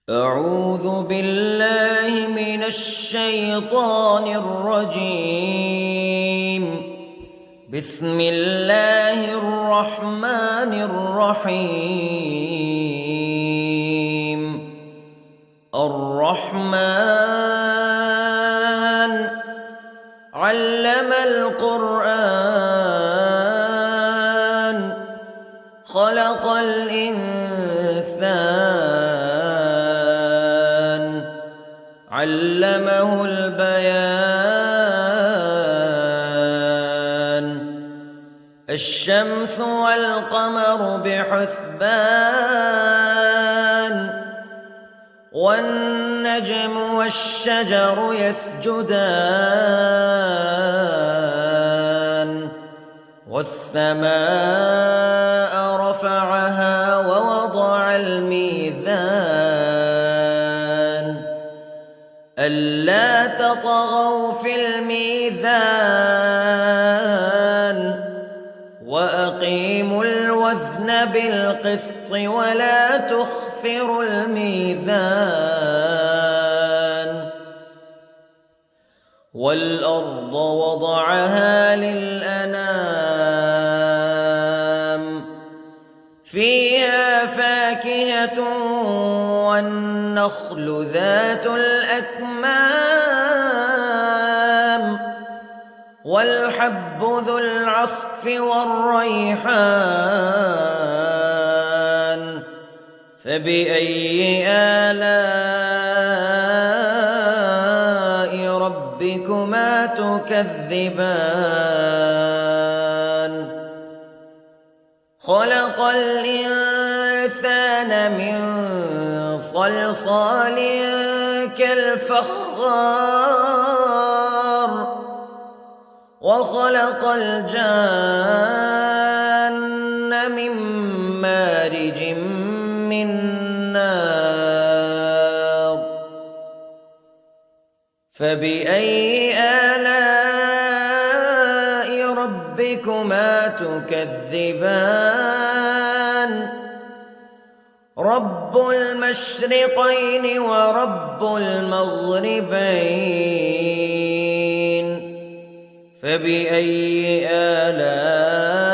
أعوذ بالله من الشيطان الرجيم. بسم الله الرحمن الرحيم. الرحمن علم القرآن خلق الإنسان علمه البيان. الشمس والقمر بحسبان والنجم والشجر يسجدان والسماء رفعها ووضع الميزان ألا تطغوا في الميزان وأقيموا الوزن بالقسط ولا تخسروا الميزان. والأرض وضعها للأنام فيها فاكهة والنخل ذات الأكمام والحب ذو العصف والريحان فبأي آلاء ربكما تكذبان. خلق الإنسان من صلصال كالفخار وخلق الجان من مارج من نار فبأي آلاء ربكما تكذبان. رب المشرقين ورب المغربين فبأي آلاء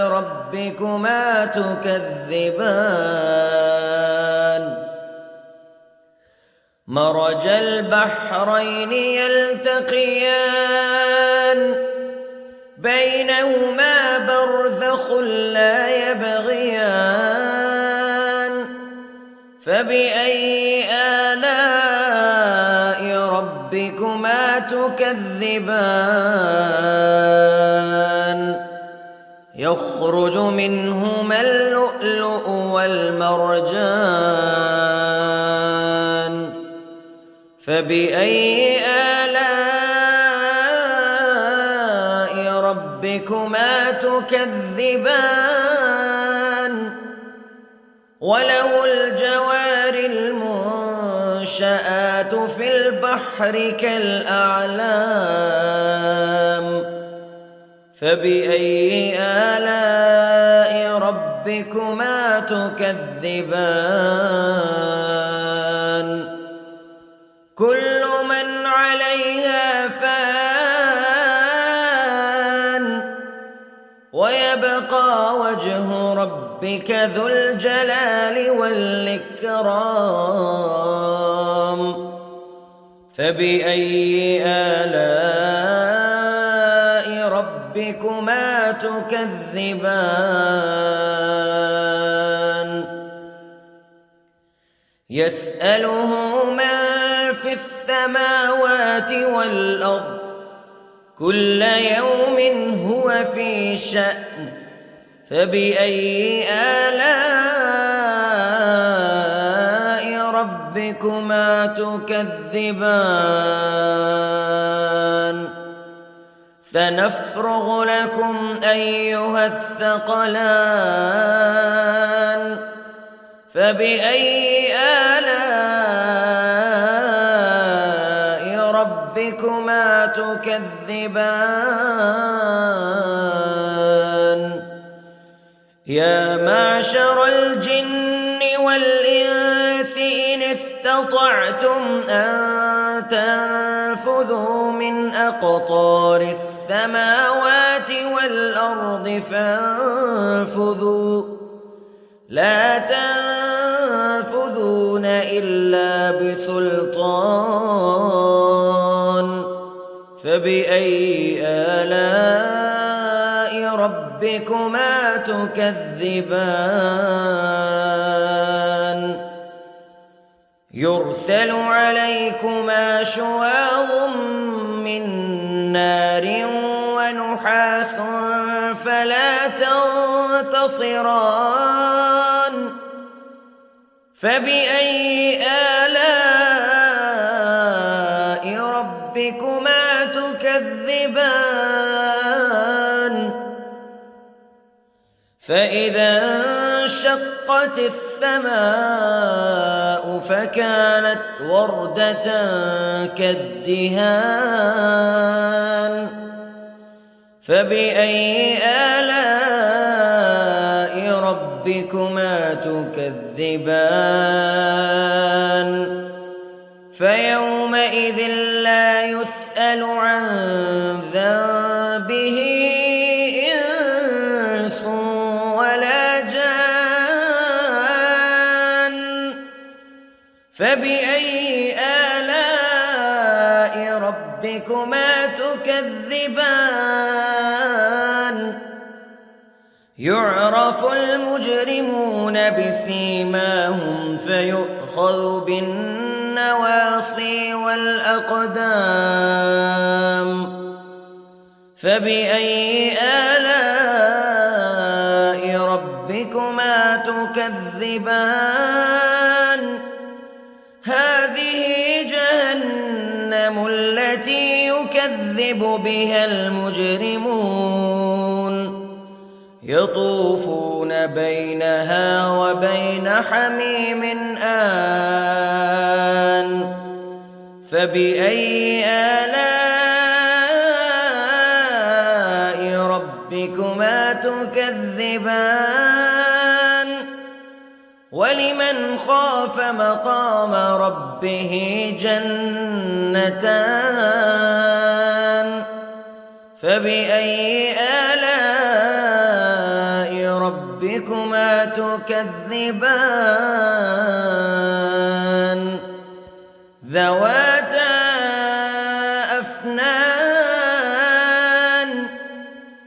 ربكما تكذبان. مرج البحرين يلتقيان بينهما برزخ لا يبغيان فبأي آلاء ربكما تكذبان. يخرج منهما اللؤلؤ والمرجان فبأي آلاء ربكما تكذبان. وله الجوار المنشآت في البحر كالأعلام فبأي آلاء ربكما تكذبان. كل من عليها فان ويبقى وجه ربك ذو الجلال والإكرام فبأي آلاء ربكما تكذبان. يسأله من في السماوات والأرض كل يوم هو في شأن فبأي آلاء ربكما تكذبان. سنفرغ لكم أيها الثقلان فبأي آلاء ربكما تكذبان. يا معشر الجن والإنس استطعتم أن تنفذوا من أقطار السماوات والأرض فانفذوا لا تنفذون إلا بسلطان فبأي آلاء ربكما تكذبان يرسل عليكما شواظ من نار ونحاس فلا تنتصران فبأي آلاء ربكما تكذبان فإذا انشقت السماء فكانت وردة كالدهان فبأي آلاء ربكما تكذبان فيومئذ لا يسأل عن ذنبه إنس ولا جان فبأي آلاء ربكما تكذبان يعرف المجرمون بسيماهم فيؤخذ بالنواصي والأقدام فبأي آلاء ربكما تكذبان هذه جهنم التي يكذب بها المجرمون يطوفون بينها وبين حميم آن فبأي آلاء ربكما تكذبان ولمن خاف مقام ربه جنتان فبأي آلاء ربكما تكذبان ذواتا أفنان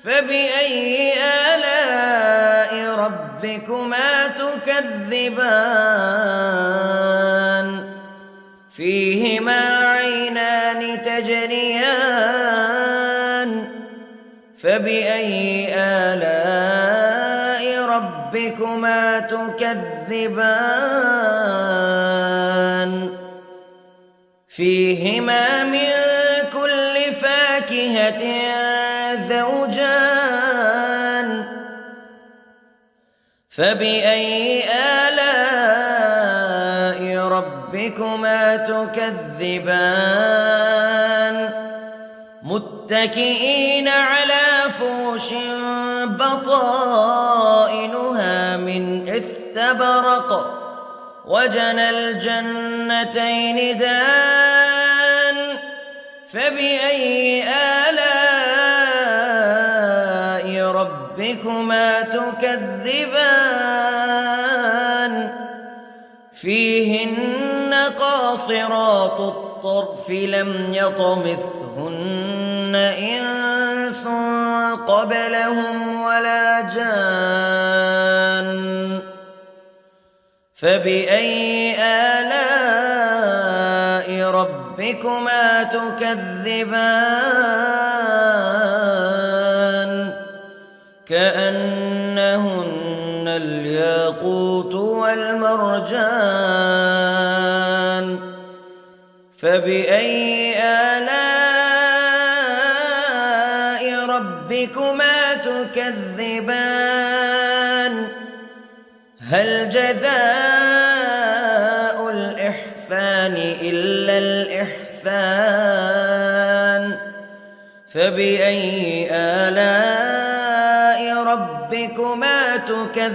فبأي آلاء ربكما تكذبان فيهما عينان تجريان فبأي آلاء ربكما تكذبان فيهما من كل فاكهة زوجان فبأي آلاء ربكما تكذبان متكئين على فرش بطائنها من استبرق وجنى الجنتين دان فبأي آلاء ربكما تكذبان فيهن قاصرات الطرف لم يطمثهن إنس قبلهم ولا جان فبأي آلاء ربكما تكذبان كأنهن الياقوت والمرجان فبأي آلاء ربكما تكذبان هل جزاء الإحسان إلا الإحسان فبأي آلاء ربكما تكذبان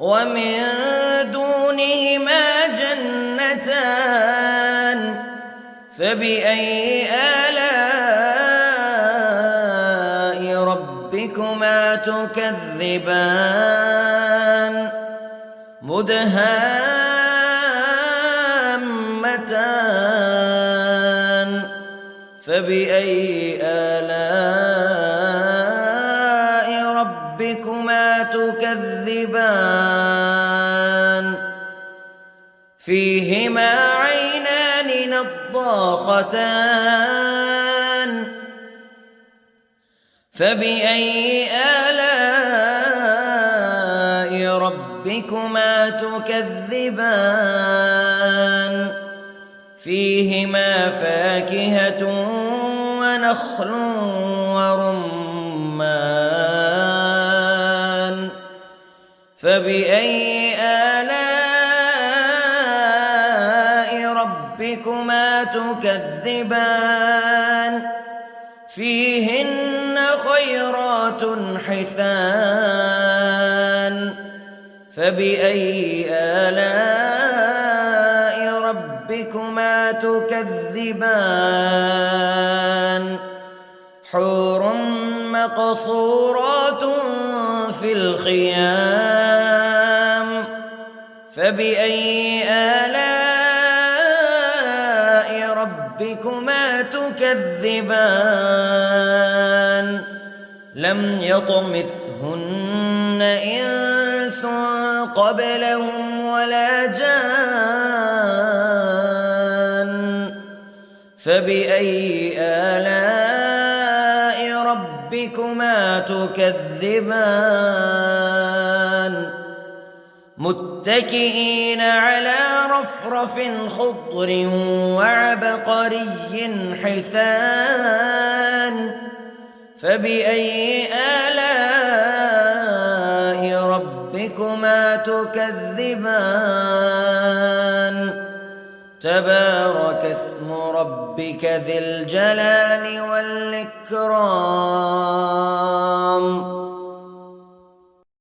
ومن دونهما جنتان فبأي آلاء ربكما تكذبان مدهامتان فبأي آلاء ربكما تكذبان فيهما عينان نضاختان فبأي آلاء ربكما تكذبان فيهما فاكهة ونخل ورمان فبأي آلاء ربكما تكذبان فيهن خيرات حسان فبأي آلاء ربكما تكذبان حور مقصورات في الخيام فبأي آلاء ربكما تكذبان لم يطمثهن إنس قبلهم ولا جان فبأي آلاء ربكما تكذبان متكئين على رفرف خضر وعبقري حسان فبأي آلاء ربكما تكذبان تبارك اسم ربك ذي الجلال والإكرام